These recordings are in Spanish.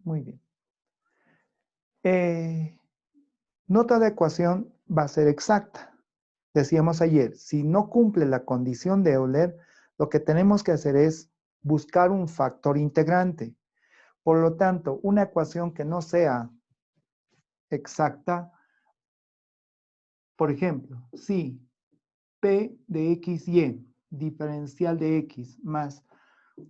Muy bien. No toda ecuación va a ser exacta. Decíamos ayer, si no cumple la condición de Euler, lo que tenemos que hacer es buscar un factor integrante. Por lo tanto, una ecuación que no sea exacta, por ejemplo, si P de XY, diferencial de X, más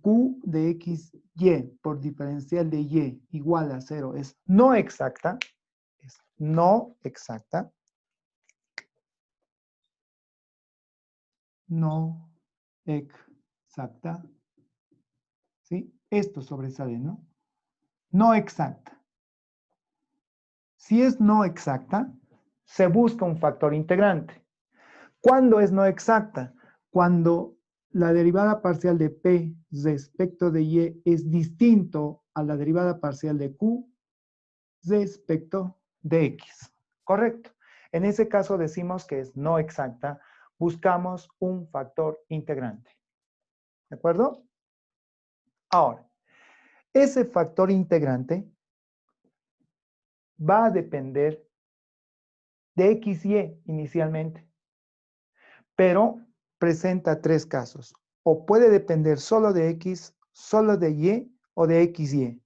Q de XY por diferencial de Y igual a 0 es no exacta, no exacta, ¿sí? Esto sobresale, ¿no? No exacta. Si es no exacta, se busca un factor integrante. ¿Cuándo es no exacta? Cuando la derivada parcial de P respecto de Y es distinto a la derivada parcial de Q respecto de X. ¿Correcto? En ese caso decimos que es no exacta. Buscamos un factor integrante. ¿De acuerdo? Ahora, ese factor integrante va a depender de X y inicialmente, pero presenta tres casos. O puede depender solo de X, solo de Y o de XY.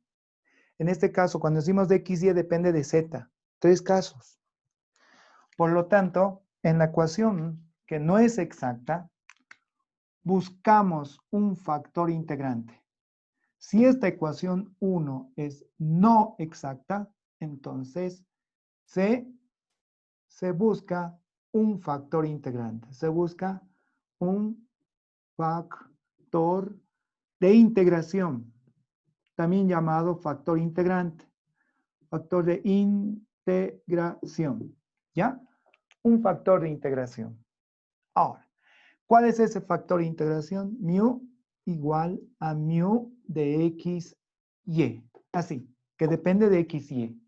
En este caso, cuando decimos de XY depende de Z. Tres casos. Por lo tanto, en la ecuación que no es exacta, buscamos un factor integrante. Si esta ecuación 1 es no exacta, entonces se busca un factor integrante. Se busca un factor de integración, también llamado factor integrante. Factor de integración. ¿Ya? Un factor de integración. Ahora, ¿cuál es ese factor de integración? Mu igual a mu de x, y. Así, que depende de x, y.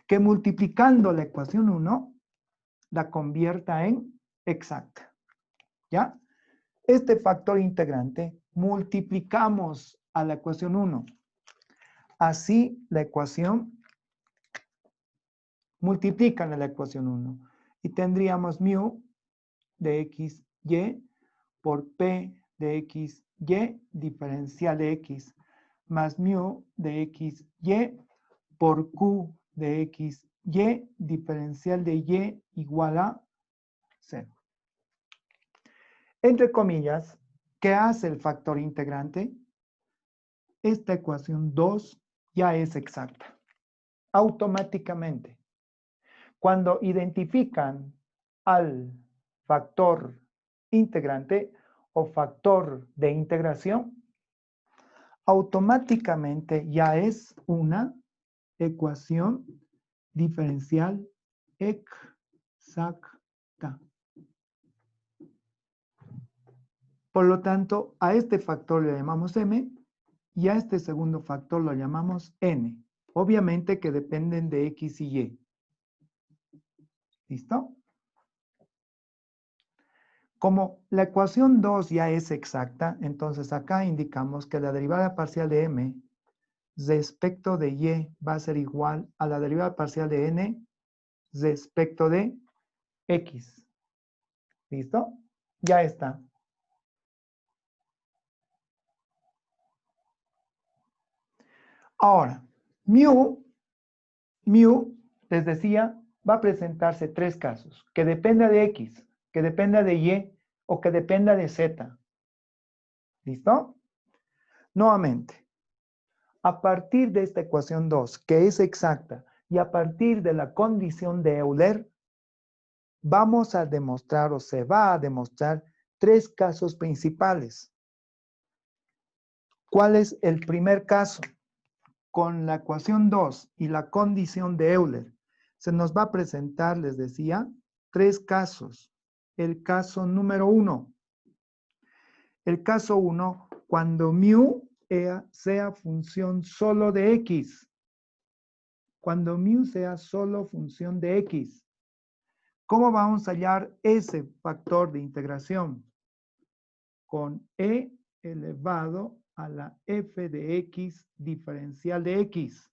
Que multiplicando la ecuación 1, la convierta en exacta. ¿Ya? Este factor integrante multiplicamos a la ecuación 1. Así la ecuación multiplican a la ecuación 1. Y tendríamos mu de x, y por P de x, y diferencial de x más mu de x, y por Q de x, y diferencial de y igual a 0. Entre comillas, ¿qué hace el factor integrante? Esta ecuación 2 ya es exacta. Automáticamente. Cuando identifican al factor integrante o factor de integración, automáticamente ya es una ecuación diferencial exacta. Por lo tanto, a este factor le llamamos m y a este segundo factor lo llamamos n. Obviamente que dependen de x y y. ¿Listo? Como la ecuación 2 ya es exacta, entonces acá indicamos que la derivada parcial de m respecto de y va a ser igual a la derivada parcial de n respecto de x. ¿Listo? Ya está. Ahora, mu, les decía, va a presentarse tres casos. Que dependa de x, que dependa de y o que dependa de z. ¿Listo? Nuevamente, a partir de esta ecuación 2, que es exacta, y a partir de la condición de Euler, vamos a demostrar o se va a demostrar tres casos principales. ¿Cuál es el primer caso? Con la ecuación 2 y la condición de Euler, se nos va a presentar, les decía, tres casos. El caso número 1. El caso 1, cuando mu sea función solo de x. Cuando mu sea solo función de x. ¿Cómo vamos a hallar ese factor de integración? Con e elevado a la f de x diferencial de x.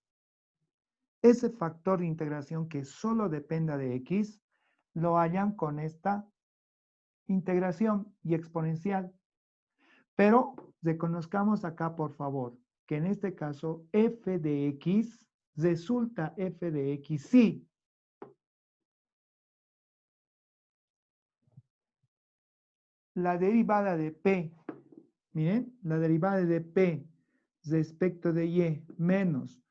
Ese factor de integración que solo dependa de x, lo hallan con esta integración y exponencial. Pero reconozcamos acá, por favor, que en este caso f de x resulta f de x sí. La derivada de p, miren, la derivada de p respecto de y menos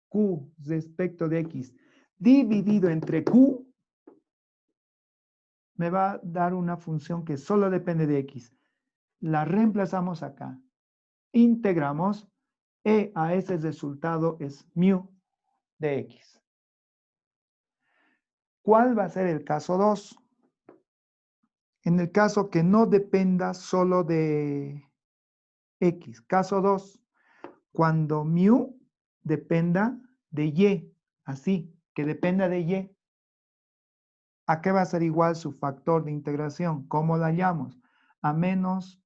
q respecto de x dividido entre q me va a dar una función que solo depende de x. La reemplazamos acá. Integramos e a ese resultado es mu de x. ¿Cuál va a ser el caso 2? En el caso que no dependa solo de x. Caso 2, cuando mu dependa de y, así, que dependa de y. ¿A qué va a ser igual su factor de integración? ¿Cómo la hallamos? A menos,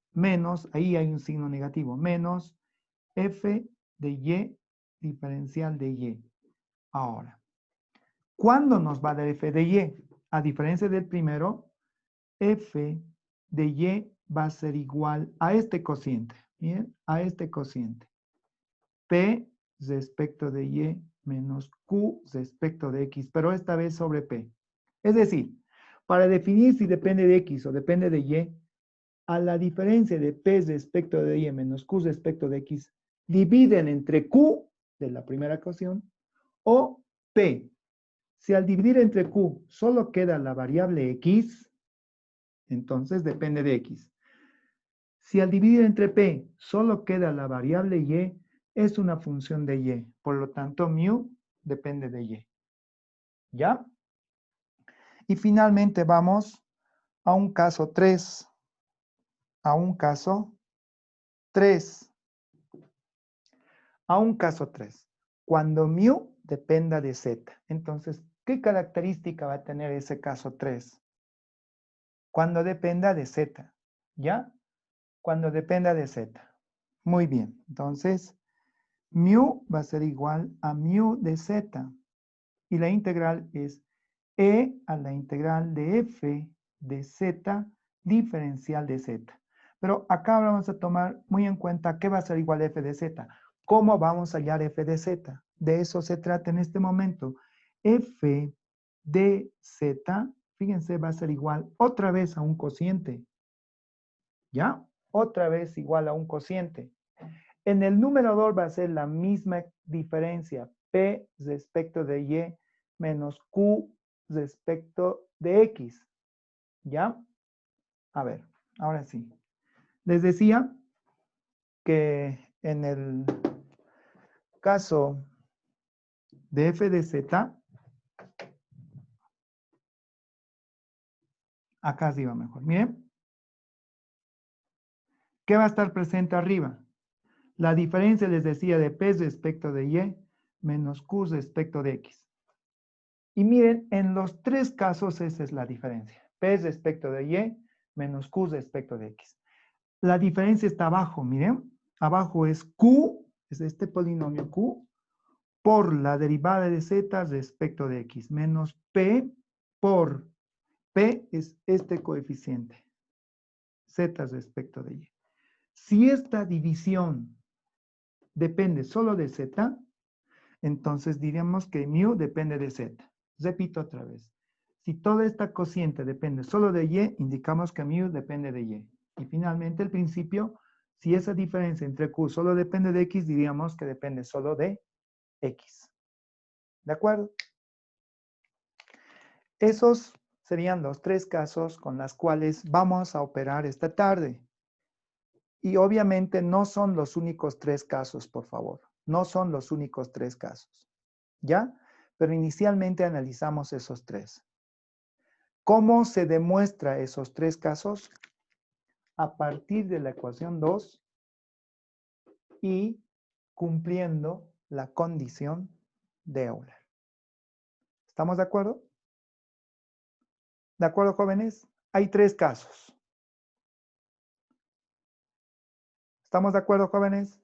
ahí hay un signo negativo, menos f de y diferencial de y. Ahora, ¿cuándo nos va a dar f de y? A diferencia del primero, f de y va a ser igual a este cociente. Bien, a este cociente. P respecto de y menos q respecto de x, pero esta vez sobre p. Es decir, para definir si depende de x o depende de y, a la diferencia de p respecto de y menos q respecto de x, dividen entre q de la primera ecuación o p. Si al dividir entre q solo queda la variable x, entonces depende de x. Si al dividir entre p solo queda la variable y, es una función de y. Por lo tanto, mu depende de y. ¿Ya? Y finalmente vamos a un caso 3. A un caso 3. A un caso 3. Cuando mu dependa de z. Entonces, ¿qué característica va a tener ese caso 3? Cuando dependa de z. ¿Ya? Cuando dependa de z. Muy bien. Entonces, mu va a ser igual a mu de z. Y la integral es e a la integral de f de z diferencial de z. Pero acá vamos a tomar muy en cuenta qué va a ser igual a f de z. ¿Cómo vamos a hallar f de z? De eso se trata en este momento. F de z, fíjense, va a ser igual otra vez a un cociente. ¿Ya? Otra vez igual a un cociente. En el numerador va a ser la misma diferencia, p respecto de y menos q respecto de x. ¿Ya? A ver, ahora sí. Les decía que en el caso de f de z, acá sí va mejor. Miren, ¿qué va a estar presente arriba? La diferencia, les decía, de p respecto de y menos q respecto de x. Y miren, en los tres casos esa es la diferencia. P respecto de y menos q respecto de x. La diferencia está abajo, miren. Abajo es q, es este polinomio q, por la derivada de z respecto de x, menos p por p es este coeficiente, z respecto de y. Si esta división depende solo de z, entonces diríamos que mu depende de z. Repito otra vez. Si toda esta cociente depende solo de y, indicamos que mu depende de y. Y finalmente el principio, si esa diferencia entre q solo depende de x, diríamos que depende solo de x. ¿De acuerdo? Esos serían los tres casos con los cuales vamos a operar esta tarde. Y obviamente no son los únicos tres casos, por favor. No son los únicos tres casos. ¿Ya? Pero inicialmente analizamos esos tres. ¿Cómo se demuestra esos tres casos? A partir de la ecuación 2 y cumpliendo la condición de Euler. ¿Estamos de acuerdo? ¿De acuerdo, jóvenes? Hay tres casos. ¿Estamos de acuerdo, jóvenes?